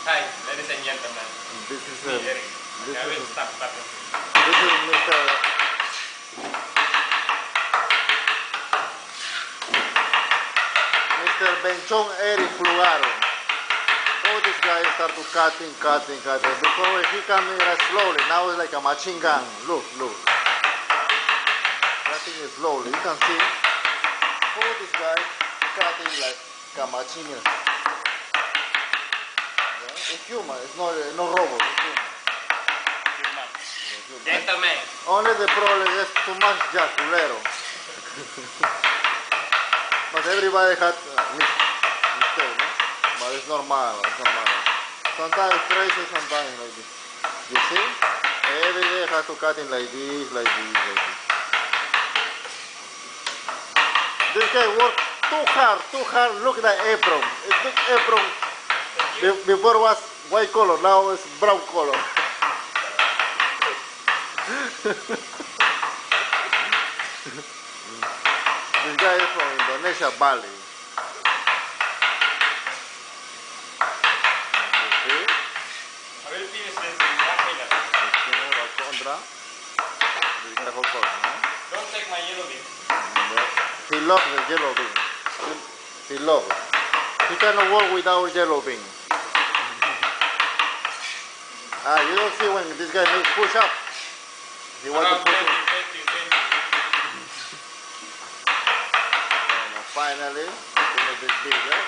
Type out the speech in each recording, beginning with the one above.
Hi, ladies and gentlemen. This is Me, Eric. this Okay, I is will stop. this is Mr. Benchon Eric Flugaro. Oh, this guy start to cutting. Before he coming slowly. Now it's like a machine gun. Look. Cutting it slowly. You can see. Oh, this guy cutting like a machine gun. Yeah? It's human. It's not robot. It's human. Gentlemen. Only the problem is too much jaculero. But everybody had mistake, no? But it's normal. Sometimes crazy, sometimes like this. You see? Every day has to cut in like this. This guy worked too hard. Look at the apron. It took apron. Before was white color, now it's brown color. This guy is from Indonesia, Bali. See? I will finish this in 1 minute. Don't take my yellow bean. He loves the yellow bean. He loves it. He cannot work without yellow bean. You don't see when this guy makes push up. He wants to push up. 20. Finally, it's a bit bigger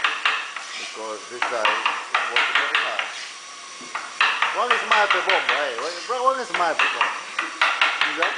because this guy is working very hard. One is my bomb, hey. One is my bomb. See that?